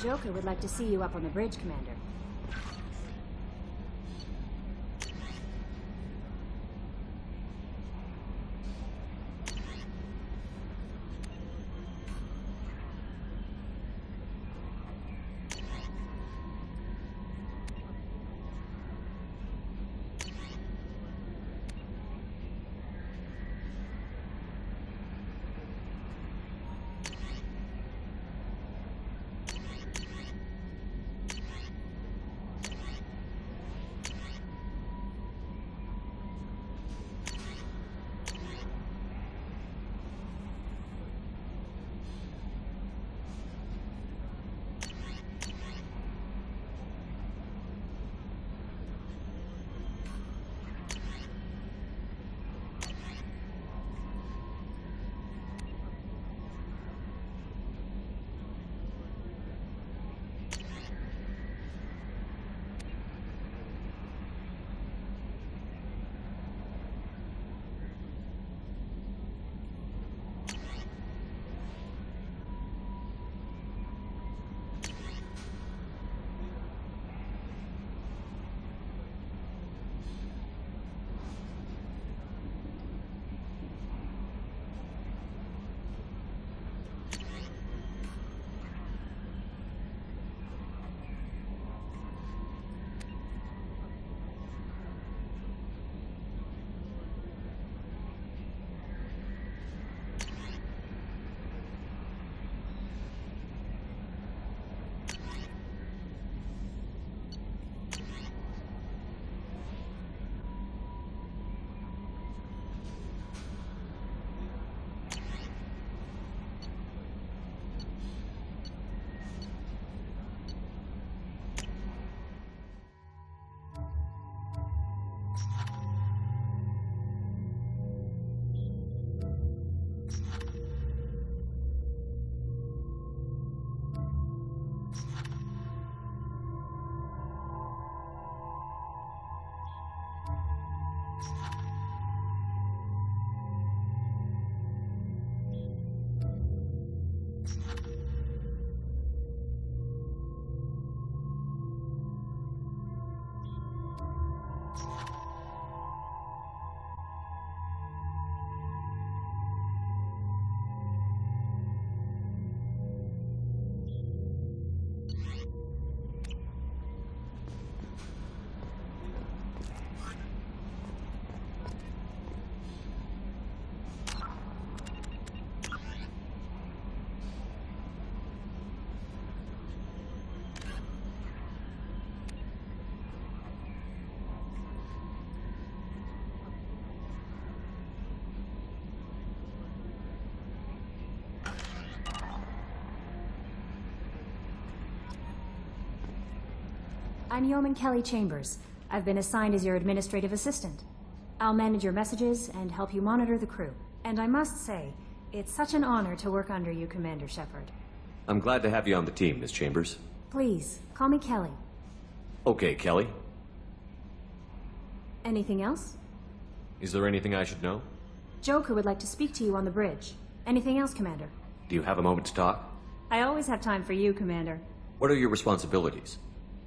Joker would like to see you up on the bridge, Commander. I'm Yeoman Kelly Chambers. I've been assigned as your administrative assistant. I'll manage your messages and help you monitor the crew. And I must say, it's such an honor to work under you, Commander Shepard. I'm glad to have you on the team, Miss Chambers. Please, call me Kelly. Okay, Kelly. Anything else? Is there anything I should know? Joker would like to speak to you on the bridge. Anything else, Commander? Do you have a moment to talk? I always have time for you, Commander. What are your responsibilities?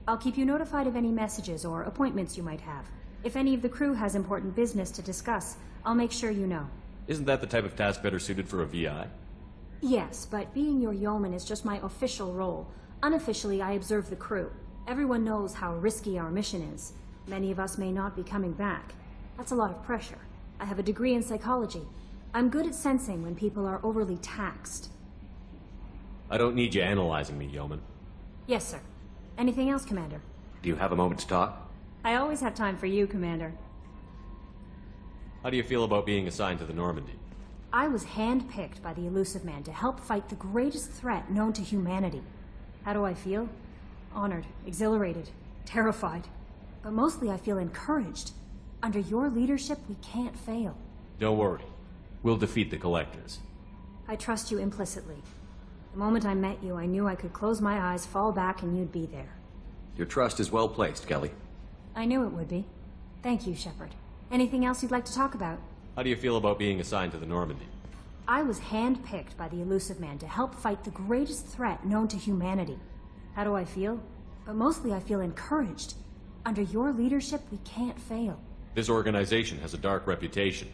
I'll keep you notified of any messages or appointments you might have. If any of the crew has important business to discuss, I'll make sure you know. Isn't that the type of task better suited for a VI? Yes, but being your yeoman is just my official role. Unofficially, I observe the crew. Everyone knows how risky our mission is. Many of us may not be coming back. That's a lot of pressure. I have a degree in psychology. I'm good at sensing when people are overly taxed. I don't need you analyzing me, Yeoman. Yes, sir. Anything else, Commander? Do you have a moment to talk? I always have time for you, Commander. How do you feel about being assigned to the Normandy? I was handpicked by the Elusive Man to help fight the greatest threat known to humanity. How do I feel? Honored, exhilarated, terrified. But mostly I feel encouraged. Under your leadership, we can't fail. Don't worry. We'll defeat the Collectors. I trust you implicitly. The moment I met you, I knew I could close my eyes, fall back, and you'd be there. Your trust is well placed, Kelly. I knew it would be. Thank you, Shepard. Anything else you'd like to talk about? How do you feel about being assigned to the Normandy? I was handpicked by the Elusive Man to help fight the greatest threat known to humanity. How do I feel? Mostly I feel encouraged. Under your leadership, we can't fail. This organization has a dark reputation.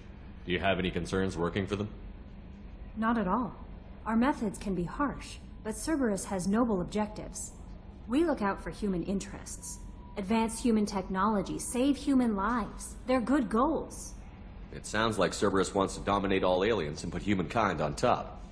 Do you have any concerns working for them? Not at all. Our methods can be harsh, but Cerberus has noble objectives. We look out for human interests. Advance human technology, save human lives. They're good goals. It sounds like Cerberus wants to dominate all aliens and put humankind on top.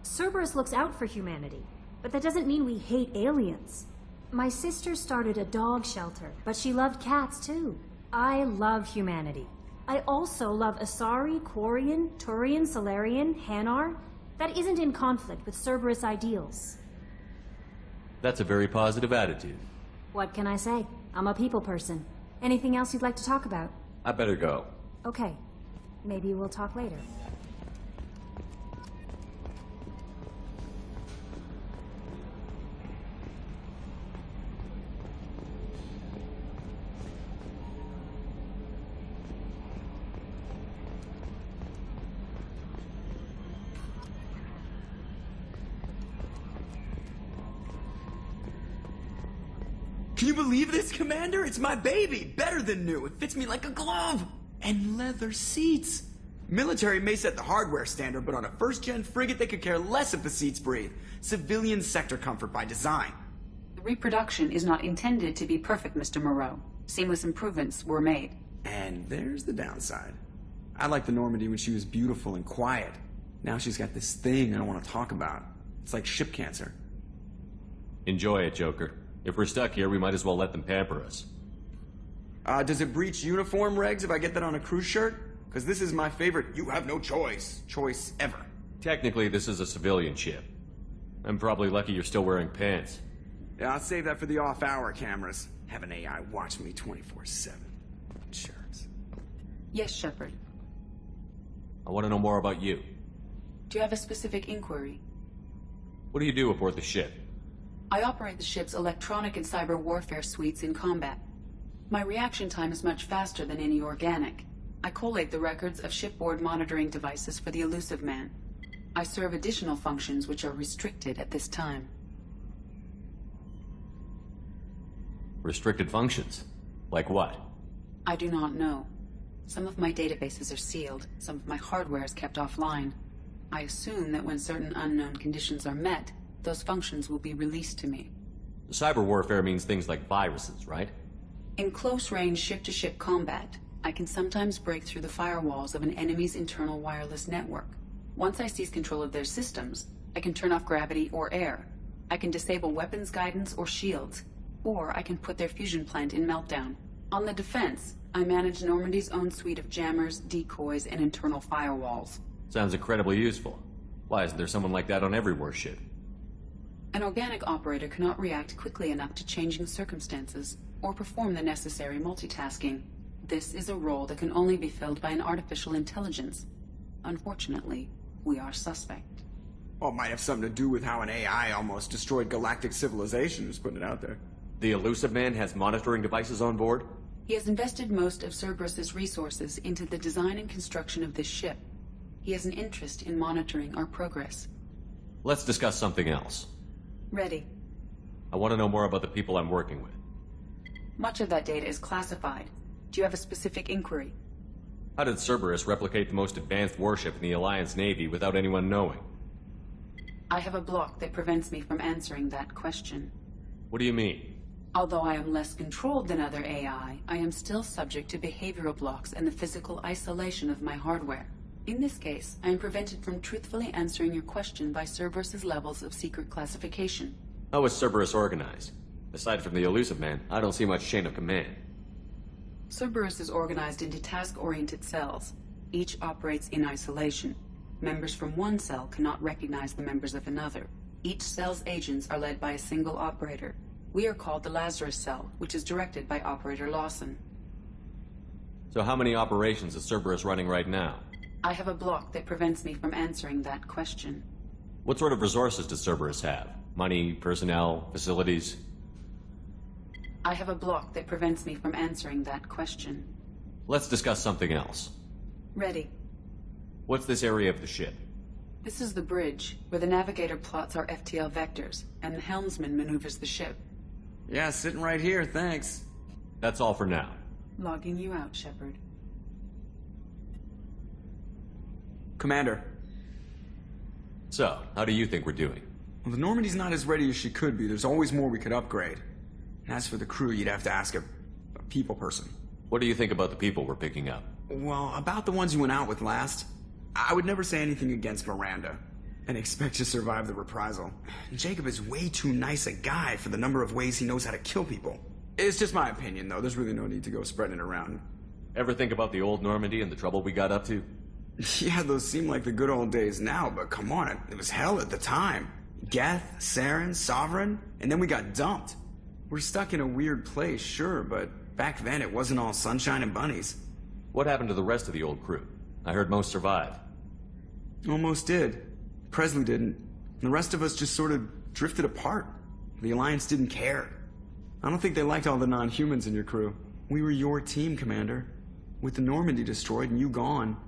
Cerberus looks out for humanity, but that doesn't mean we hate aliens. My sister started a dog shelter, but she loved cats too. I love humanity. I also love Asari, Quarian, Turian, Solarian, Hanar. That isn't in conflict with Cerberus ideals. That's a very positive attitude. What can I say? I'm a people person. Anything else you'd like to talk about? I better go. Okay. Maybe we'll talk later. Can you believe this, Commander? It's my baby! Better than new. It fits me like a glove! And leather seats! Military may set the hardware standard, but on a first-gen frigate they could care less if the seats breathe. Civilian sector comfort by design. The reproduction is not intended to be perfect, Mr. Moreau. Seamless improvements were made. And there's the downside. I liked the Normandy when she was beautiful and quiet. Now she's got this thing I don't want to talk about. It's like ship cancer. Enjoy it, Joker. If we're stuck here, we might as well let them pamper us. Does it breach uniform regs if I get that on a cruise shirt? Because this is my favorite you have no choice ever. Technically, this is a civilian ship. I'm probably lucky you're still wearing pants. Yeah, I'll save that for the off-hour cameras. Have an AI watch me 24/7. Shirts. Yes, Shepard. I want to know more about you. Do you have a specific inquiry? What do you do aboard the ship? I operate the ship's electronic and cyber warfare suites in combat. My reaction time is much faster than any organic. I collate the records of shipboard monitoring devices for the Elusive Man. I serve additional functions which are restricted at this time. Restricted functions? Like what? I do not know. Some of my databases are sealed, some of my hardware is kept offline. I assume that when certain unknown conditions are met, those functions will be released to me. Cyber warfare means things like viruses, right? In close-range ship-to-ship combat, I can sometimes break through the firewalls of an enemy's internal wireless network. Once I seize control of their systems, I can turn off gravity or air. I can disable weapons guidance or shields, or I can put their fusion plant in meltdown. On the defense, I manage Normandy's own suite of jammers, decoys, and internal firewalls. Sounds incredibly useful. Why isn't there someone like that on every warship? An organic operator cannot react quickly enough to changing circumstances, or perform the necessary multitasking. This is a role that can only be filled by an artificial intelligence. Unfortunately, we are suspect. Well, it might have something to do with how an AI almost destroyed galactic civilization, just putting it out there. The Elusive Man has monitoring devices on board? He has invested most of Cerberus's resources into the design and construction of this ship. He has an interest in monitoring our progress. Let's discuss something else. Ready. I want to know more about the people I'm working with. Much of that data is classified. Do you have a specific inquiry? How did Cerberus replicate the most advanced warship in the Alliance Navy without anyone knowing? I have a block that prevents me from answering that question. What do you mean? Although I am less controlled than other AI, I am still subject to behavioral blocks and the physical isolation of my hardware. In this case, I am prevented from truthfully answering your question by Cerberus's levels of secret classification. How is Cerberus organized? Aside from the Elusive Man, I don't see much chain of command. Cerberus is organized into task-oriented cells. Each operates in isolation. Members from one cell cannot recognize the members of another. Each cell's agents are led by a single operator. We are called the Lazarus Cell, which is directed by Operator Lawson. So how many operations is Cerberus running right now? I have a block that prevents me from answering that question. What sort of resources does Cerberus have? Money, personnel, facilities? I have a block that prevents me from answering that question. Let's discuss something else. Ready. What's this area of the ship? This is the bridge, where the navigator plots our FTL vectors, and the helmsman maneuvers the ship. Yeah, sitting right here, thanks. That's all for now. Logging you out, Shepard. Commander. So, how do you think we're doing? Well, the Normandy's not as ready as she could be. There's always more we could upgrade. And as for the crew, you'd have to ask a people person. What do you think about the people we're picking up? Well, about the ones you went out with last, I would never say anything against Miranda and expect to survive the reprisal. Jacob is way too nice a guy for the number of ways he knows how to kill people. It's just my opinion, though. There's really no need to go spreading it around. Ever think about the old Normandy and the trouble we got up to? Yeah, those seem like the good old days now, but come on, it was hell at the time. Geth, Saren, Sovereign, and then we got dumped. We're stuck in a weird place, sure, but back then it wasn't all sunshine and bunnies. What happened to the rest of the old crew? I heard most survived. Almost did. Presley didn't. The rest of us just sort of drifted apart. The Alliance didn't care. I don't think they liked all the non-humans in your crew. We were your team, Commander. With the Normandy destroyed and you gone,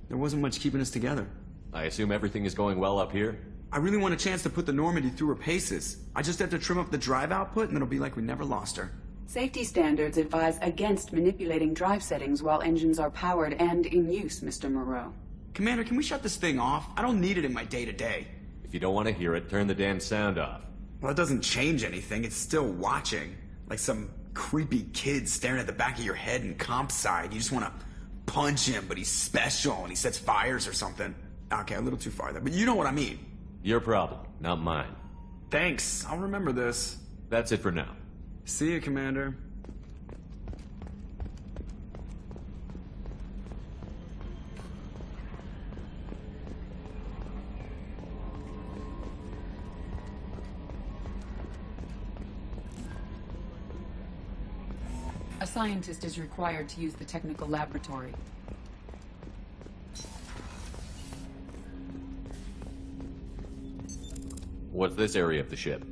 there wasn't much keeping us together. I assume everything is going well up here? I really want a chance to put the Normandy through her paces. I just have to trim up the drive output and it'll be like we never lost her. Safety standards advise against manipulating drive settings while engines are powered and in use, Mr. Moreau. Commander, can we shut this thing off? I don't need it in my day-to-day. If you don't want to hear it, turn the damn sound off. Well, it doesn't change anything. It's still watching. Like some creepy kid staring at the back of your head in comp side. You just want to punch him, but he's special and he sets fires or something. Okay, a little too far there, but you know what I mean. Your problem, not mine. Thanks. I'll remember this. That's it for now. See you, Commander. A scientist is required to use the technical laboratory. What's this area of the ship?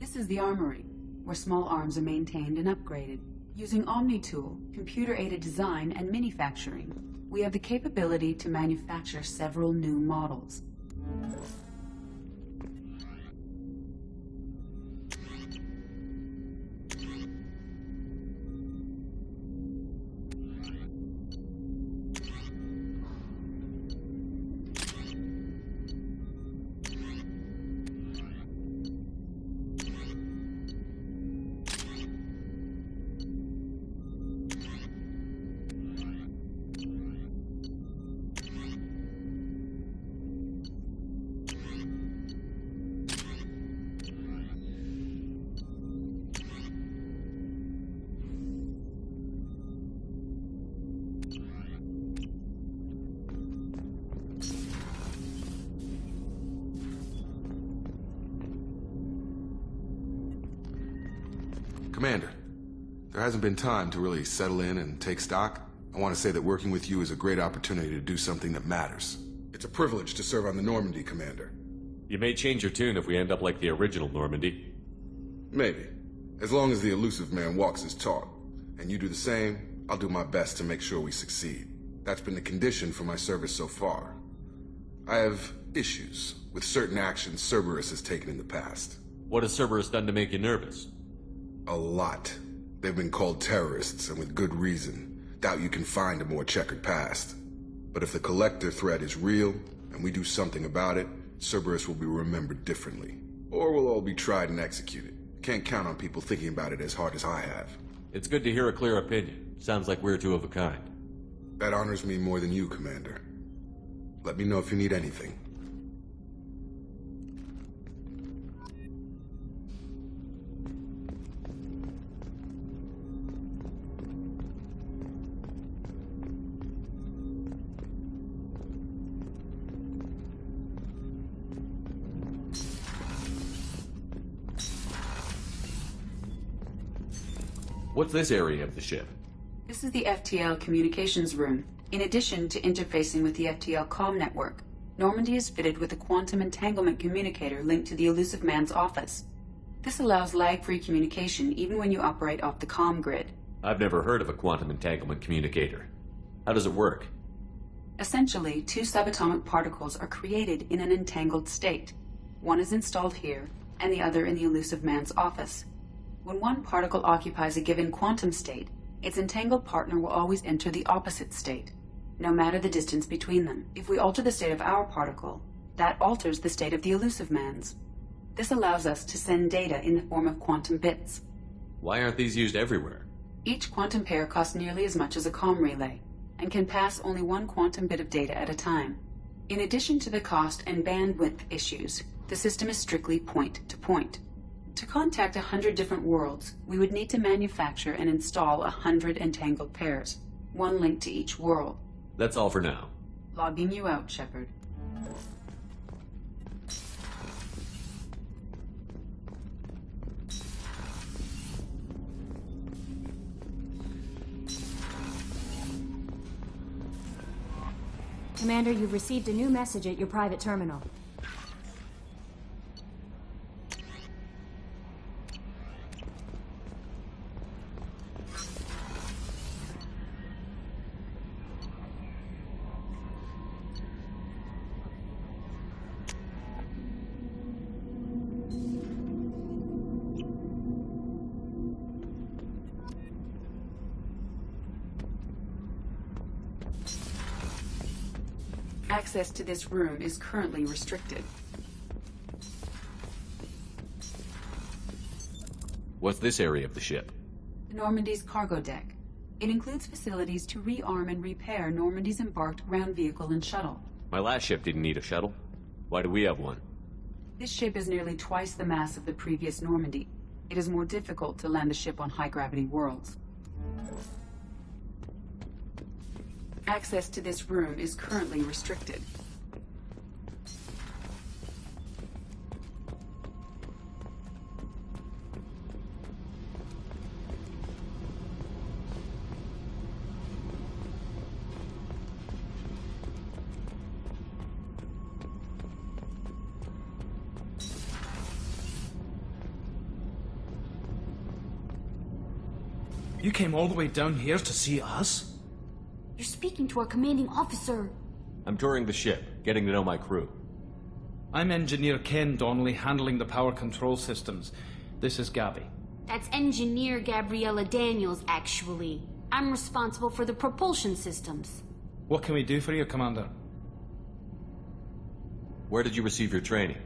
This is the armory, where small arms are maintained and upgraded. Using Omni-Tool, computer-aided design, and manufacturing, we have the capability to manufacture several new models. Commander, there hasn't been time to really settle in and take stock. I want to say that working with you is a great opportunity to do something that matters. It's a privilege to serve on the Normandy, Commander. You may change your tune if we end up like the original Normandy. Maybe. As long as the elusive man walks his talk, and you do the same, I'll do my best to make sure we succeed. That's been the condition for my service so far. I have issues with certain actions Cerberus has taken in the past. What has Cerberus done to make you nervous? A lot. They've been called terrorists, and with good reason. Doubt you can find a more checkered past. But if the Collector threat is real, and we do something about it, Cerberus will be remembered differently. Or we'll all be tried and executed. Can't count on people thinking about it as hard as I have. It's good to hear a clear opinion. Sounds like we're two of a kind. That honors me more than you, Commander. Let me know if you need anything. What's this area of the ship? This is the FTL communications room. In addition to interfacing with the FTL comm network, Normandy is fitted with a quantum entanglement communicator linked to the elusive man's office. This allows lag-free communication even when you operate off the comm grid. I've never heard of a quantum entanglement communicator. How does it work? Essentially, two subatomic particles are created in an entangled state. One is installed here, and the other in the elusive man's office. When one particle occupies a given quantum state, its entangled partner will always enter the opposite state, no matter the distance between them. If we alter the state of our particle, that alters the state of the elusive man's. This allows us to send data in the form of quantum bits. Why aren't these used everywhere? Each quantum pair costs nearly as much as a comm relay, and can pass only one quantum bit of data at a time. In addition to the cost and bandwidth issues, the system is strictly point-to-point. To contact 100 different worlds, we would need to manufacture and install 100 entangled pairs, one link to each world. That's all for now. Logging you out, Shepard. Commander, you've received a new message at your private terminal. Access to this room is currently restricted. What's this area of the ship? Normandy's cargo deck. It includes facilities to rearm and repair Normandy's embarked ground vehicle and shuttle. My last ship didn't need a shuttle. Why do we have one? This ship is nearly twice the mass of the previous Normandy. It is more difficult to land a ship on high-gravity worlds. Access to this room is currently restricted. You came all the way down here to see us? You're speaking to our commanding officer. I'm touring the ship, getting to know my crew. I'm Engineer Ken Donnelly, handling the power control systems. This is Gabby. That's Engineer Gabriella Daniels, actually. I'm responsible for the propulsion systems. What can we do for you, Commander? Where did you receive your training?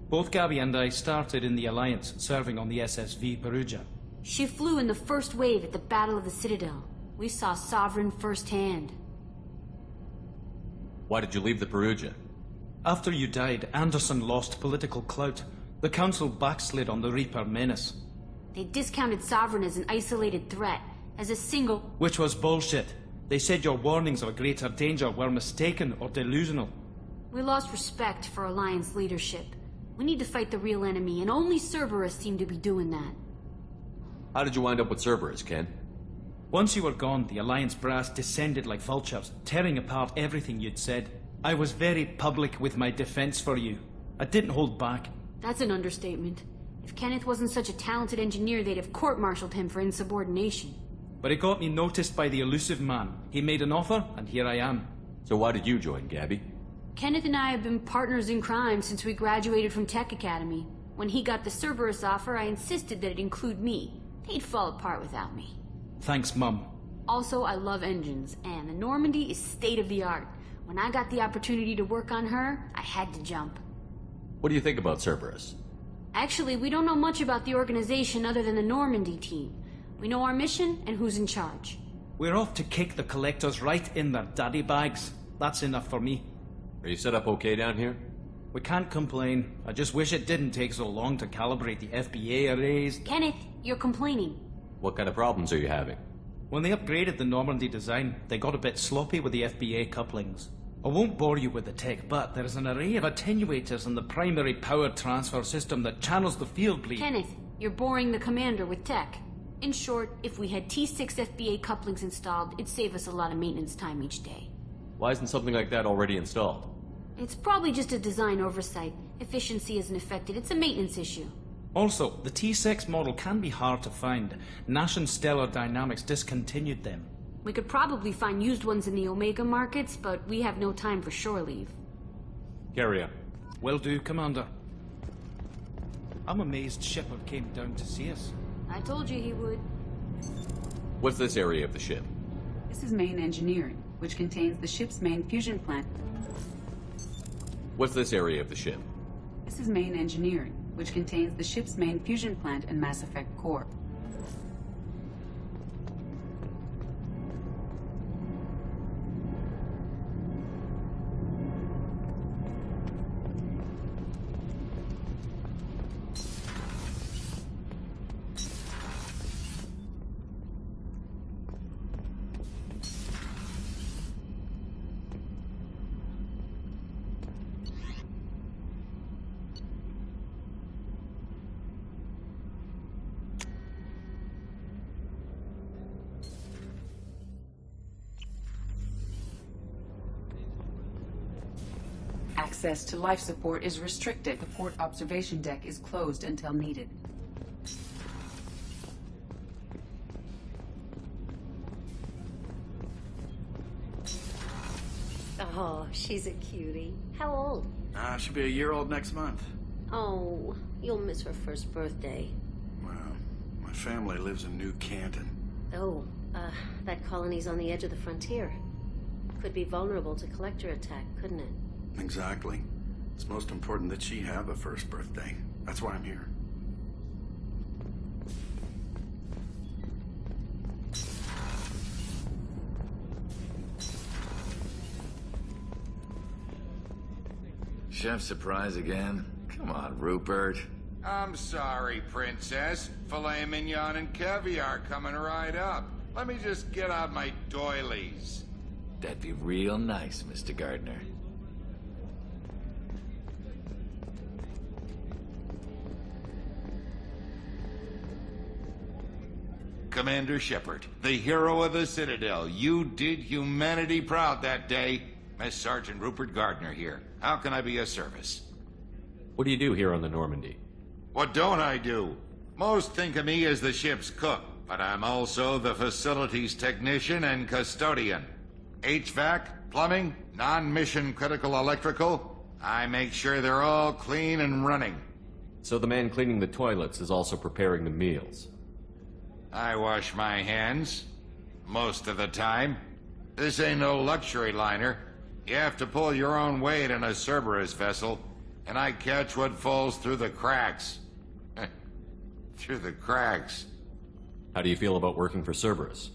Both Gabby and I started in the Alliance, serving on the SSV Perugia. She flew in the first wave at the Battle of the Citadel. We saw Sovereign firsthand. Why did you leave the Perugia? After you died, Anderson lost political clout. The Council backslid on the Reaper menace. They discounted Sovereign as an isolated threat, as a single... Which was bullshit. They said your warnings of a greater danger were mistaken or delusional. We lost respect for Alliance leadership. We need to fight the real enemy, and only Cerberus seemed to be doing that. How did you wind up with Cerberus, Ken? Once you were gone, the Alliance brass descended like vultures, tearing apart everything you'd said. I was very public with my defense for you. I didn't hold back. That's an understatement. If Kenneth wasn't such a talented engineer, they'd have court-martialed him for insubordination. But it got me noticed by the elusive man. He made an offer, and here I am. So why did you join, Gabby? Kenneth and I have been partners in crime since we graduated from Tech Academy. When he got the Cerberus offer, I insisted that it include me. They'd fall apart without me. Thanks, Mum. Also, I love engines, and the Normandy is state-of-the-art. When I got the opportunity to work on her, I had to jump. What do you think about Cerberus? Actually, we don't know much about the organization other than the Normandy team. We know our mission and who's in charge. We're off to kick the Collectors right in their daddy bags. That's enough for me. Are you set up okay down here? We can't complain. I just wish it didn't take so long to calibrate the FBA arrays. Kenneth, you're complaining. What kind of problems are you having? When they upgraded the Normandy design, they got a bit sloppy with the FBA couplings. I won't bore you with the tech, but there is an array of attenuators in the primary power transfer system that channels the field bleed. Kenneth, you're boring the commander with tech. In short, if we had T6 FBA couplings installed, it'd save us a lot of maintenance time each day. Why isn't something like that already installed? It's probably just a design oversight. Efficiency isn't affected. It's a maintenance issue. Also, the T6 model can be hard to find. Nash and Stellar Dynamics discontinued them. We could probably find used ones in the Omega markets, but we have no time for shore leave. Carry on. Will do, Commander. I'm amazed Shepard came down to see us. I told you he would. What's this area of the ship? This is main engineering, which contains the ship's main fusion plant. What's this area of the ship? This is main engineering, which contains the ship's main fusion plant and Mass Effect core. Access to life support is restricted. The port observation deck is closed until needed. Oh, she's a cutie. How old? She'll be a year old next month. Oh, you'll miss her first birthday. Well, my family lives in New Canton. Oh, that colony's on the edge of the frontier. Could be vulnerable to collector attack, couldn't it? Exactly. It's most important that she have a first birthday. That's why I'm here. Chef surprise again? Come on, Rupert. I'm sorry, Princess. Filet mignon and caviar coming right up. Let me just get out my doilies. That'd be real nice, Mr. Gardner. Commander Shepard, the hero of the Citadel. You did humanity proud that day. Miss Sergeant Rupert Gardner here. How can I be of service? What do you do here on the Normandy? What don't I do? Most think of me as the ship's cook, but I'm also the facilities technician and custodian. HVAC, plumbing, non-mission critical electrical. I make sure they're all clean and running. So the man cleaning the toilets is also preparing the meals. I wash my hands. Most of the time. This ain't no luxury liner. You have to pull your own weight in a Cerberus vessel, and I catch what falls through the cracks. Through the cracks. How do you feel about working for Cerberus?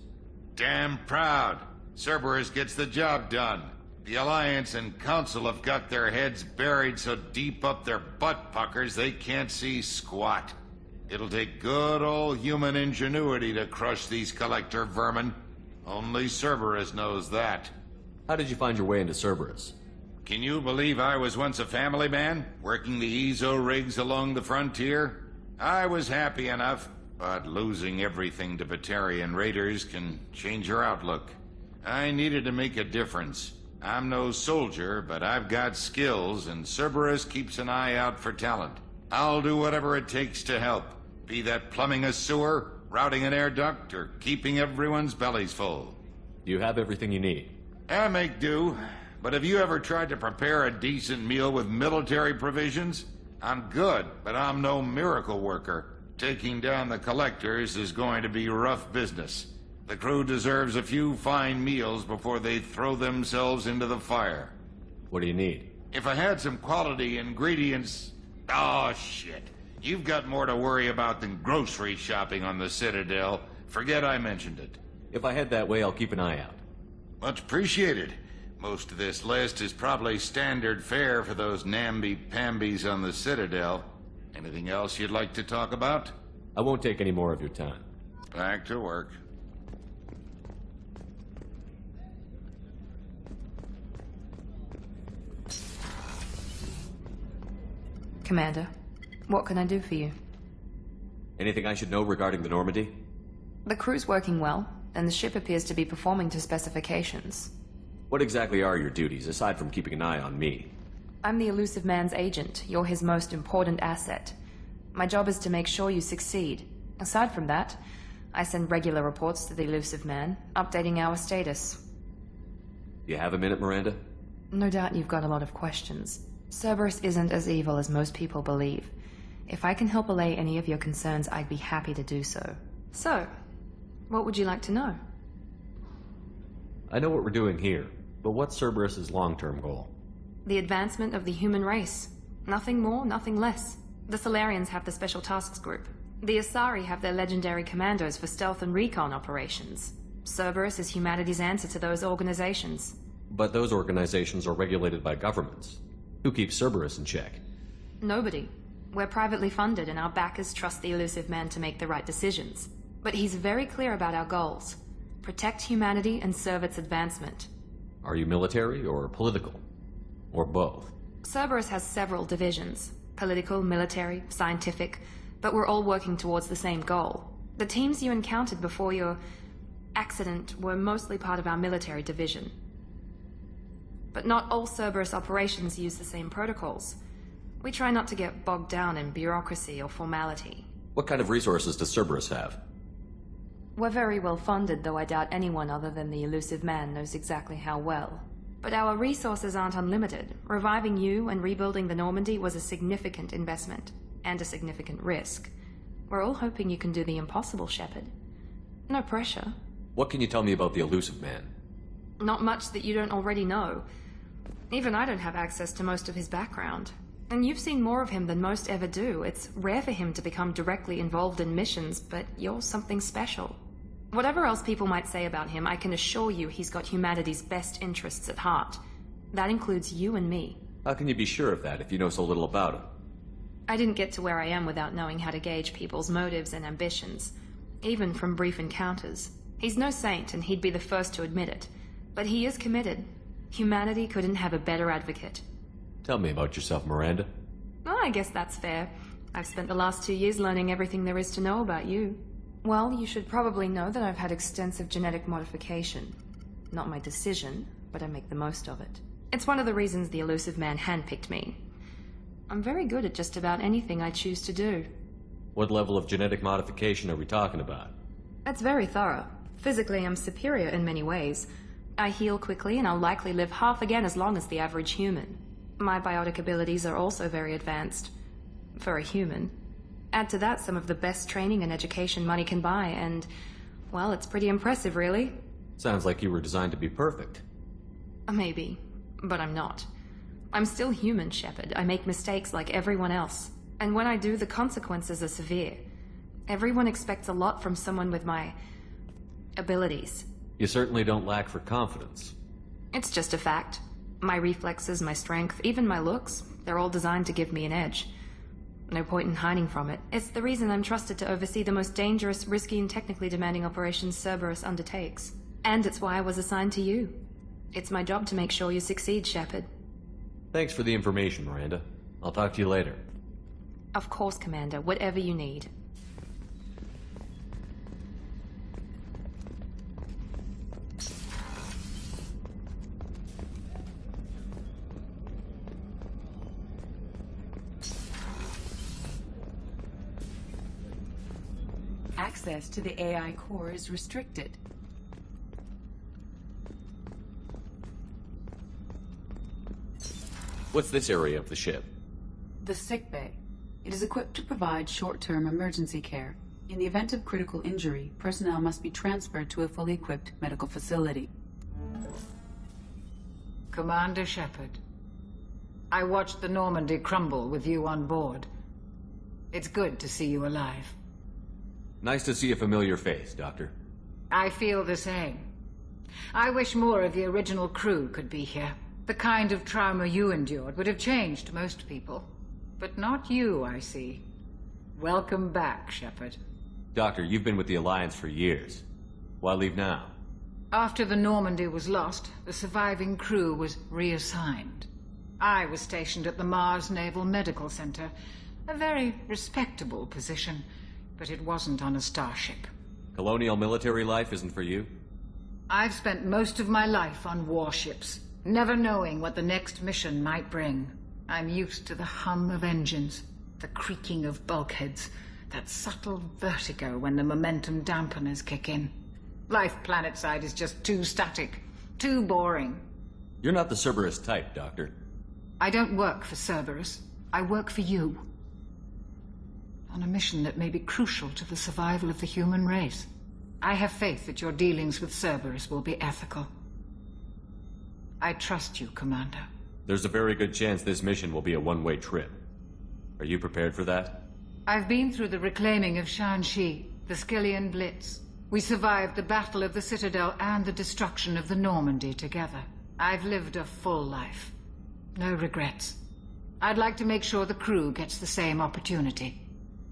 Damn proud. Cerberus gets the job done. The Alliance and Council have got their heads buried so deep up their butt puckers they can't see squat. It'll take good old human ingenuity to crush these collector vermin. Only Cerberus knows that. How did you find your way into Cerberus? Can you believe I was once a family man, working the EZO rigs along the frontier? I was happy enough, but losing everything to Batarian raiders can change your outlook. I needed to make a difference. I'm no soldier, but I've got skills, and Cerberus keeps an eye out for talent. I'll do whatever it takes to help. Be that plumbing a sewer, routing an air duct, or keeping everyone's bellies full. Do you have everything you need? I make do. But have you ever tried to prepare a decent meal with military provisions? I'm good, but I'm no miracle worker. Taking down the collectors is going to be rough business. The crew deserves a few fine meals before they throw themselves into the fire. What do you need? If I had some quality ingredients... Oh, shit. You've got more to worry about than grocery shopping on the Citadel. Forget I mentioned it. If I head that way, I'll keep an eye out. Much appreciated. Most of this list is probably standard fare for those namby-pambies on the Citadel. Anything else you'd like to talk about? I won't take any more of your time. Back to work. Commander, what can I do for you? Anything I should know regarding the Normandy? The crew's working well, and the ship appears to be performing to specifications. What exactly are your duties, aside from keeping an eye on me? I'm the elusive man's agent. You're his most important asset. My job is to make sure you succeed. Aside from that, I send regular reports to the elusive man, updating our status. You have a minute, Miranda? No doubt you've got a lot of questions. Cerberus isn't as evil as most people believe. If I can help allay any of your concerns, I'd be happy to do so. So, what would you like to know? I know what we're doing here, but what's Cerberus's long-term goal? The advancement of the human race. Nothing more, nothing less. The Solarians have the Special Tasks Group. The Asari have their legendary commandos for stealth and recon operations. Cerberus is humanity's answer to those organizations. But those organizations are regulated by governments. Who keeps Cerberus in check? Nobody. We're privately funded and our backers trust the elusive man to make the right decisions. But he's very clear about our goals. Protect humanity and serve its advancement. Are you military or political? Or both? Cerberus has several divisions. Political, military, scientific, but we're all working towards the same goal. The teams you encountered before your accident were mostly part of our military division. But not all Cerberus operations use the same protocols. We try not to get bogged down in bureaucracy or formality. What kind of resources does Cerberus have? We're very well funded, though I doubt anyone other than the elusive man knows exactly how well. But our resources aren't unlimited. Reviving you and rebuilding the Normandy was a significant investment, and a significant risk. We're all hoping you can do the impossible, Shepard. No pressure. What can you tell me about the elusive man? Not much that you don't already know. Even I don't have access to most of his background. And you've seen more of him than most ever do. It's rare for him to become directly involved in missions, but you're something special. Whatever else people might say about him, I can assure you he's got humanity's best interests at heart. That includes you and me. How can you be sure of that if you know so little about him? I didn't get to where I am without knowing how to gauge people's motives and ambitions, even from brief encounters. He's no saint, and he'd be the first to admit it. But he is committed. Humanity couldn't have a better advocate. Tell me about yourself, Miranda. Oh, I guess that's fair. I've spent the last 2 years learning everything there is to know about you. Well, you should probably know that I've had extensive genetic modification. Not my decision, but I make the most of it. It's one of the reasons the elusive man handpicked me. I'm very good at just about anything I choose to do. What level of genetic modification are we talking about? That's very thorough. Physically, I'm superior in many ways. I heal quickly, and I'll likely live half again as long as the average human. My biotic abilities are also very advanced. For a human. Add to that some of the best training and education money can buy, and, well, it's pretty impressive, really. Sounds like you were designed to be perfect. Maybe, but I'm not. I'm still human, Shepard. I make mistakes like everyone else. And when I do, the consequences are severe. Everyone expects a lot from someone with my abilities. You certainly don't lack for confidence. It's just a fact. My reflexes, my strength, even my looks, they're all designed to give me an edge. No point in hiding from it. It's the reason I'm trusted to oversee the most dangerous, risky, and technically demanding operations Cerberus undertakes. And it's why I was assigned to you. It's my job to make sure you succeed, Shepard. Thanks for the information, Miranda. I'll talk to you later. Of course, Commander. Whatever you need. Access to the AI core is restricted. What's this area of the ship? The sickbay. It is equipped to provide short-term emergency care. In the event of critical injury, personnel must be transferred to a fully equipped medical facility. Commander Shepard, I watched the Normandy crumble with you on board. It's good to see you alive. Nice to see a familiar face, Doctor. I feel the same. I wish more of the original crew could be here. The kind of trauma you endured would have changed most people. But not you, I see. Welcome back, Shepard. Doctor, you've been with the Alliance for years. Why leave now? After the Normandy was lost, the surviving crew was reassigned. I was stationed at the Mars Naval Medical Center, a very respectable position, but it wasn't on a starship. Colonial military life isn't for you? I've spent most of my life on warships, never knowing what the next mission might bring. I'm used to the hum of engines, the creaking of bulkheads, That subtle vertigo when the momentum dampeners kick in. Life planetside is just too static, too boring. You're not the Cerberus type, Doctor. I don't work for Cerberus. I work for you. On a mission that may be crucial to the survival of the human race. I have faith that your dealings with Cerberus will be ethical. I trust you, Commander. There's a very good chance this mission will be a one-way trip. Are you prepared for that? I've been through the reclaiming of Shanxi, the Skillian Blitz. We survived the Battle of the Citadel and the destruction of the Normandy together. I've lived a full life. No regrets. I'd like to make sure the crew gets the same opportunity.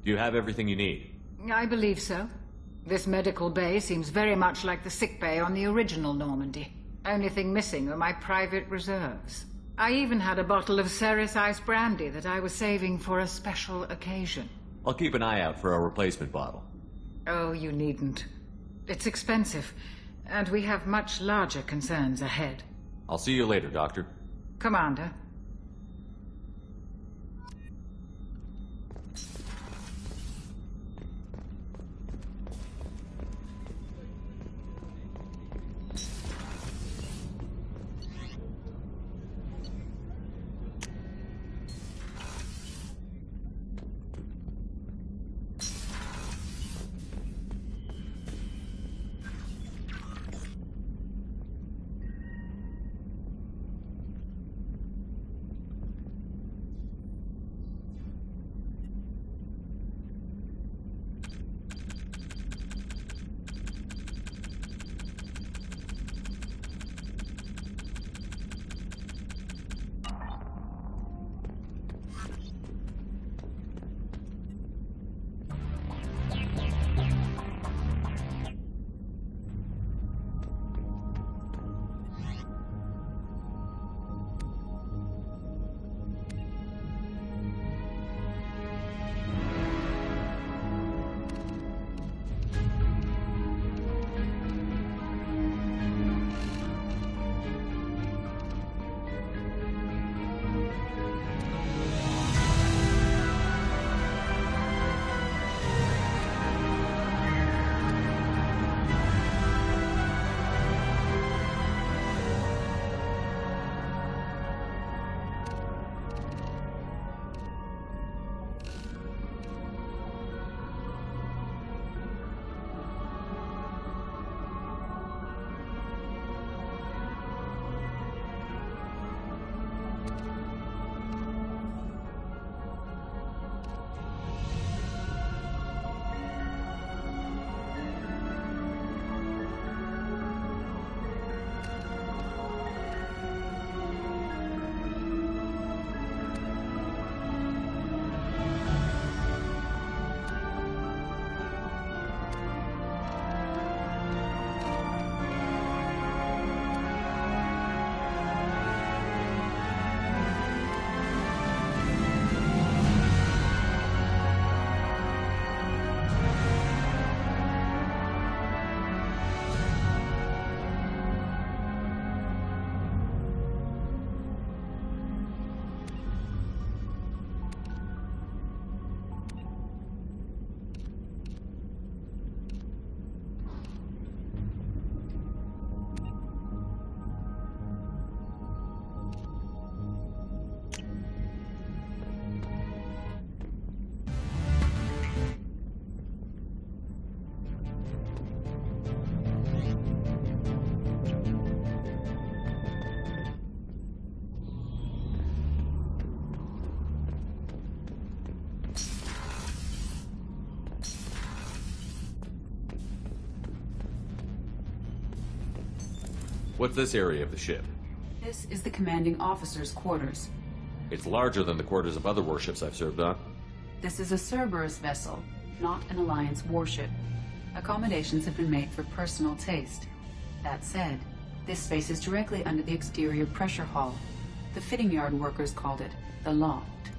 Do you have everything you need? I believe so. This medical bay seems very much like the sick bay on the original Normandy. Only thing missing are my private reserves. I even had a bottle of Ceres Ice Brandy that I was saving for a special occasion. I'll keep an eye out for a replacement bottle. Oh, you needn't. It's expensive, and we have much larger concerns ahead. I'll see you later, Doctor. Commander. What's this area of the ship? This is the commanding officer's quarters. It's larger than the quarters of other warships I've served on. This is a Cerberus vessel, not an Alliance warship. Accommodations have been made for personal taste. That said, this space is directly under the exterior pressure hull. The fitting yard workers called it the loft.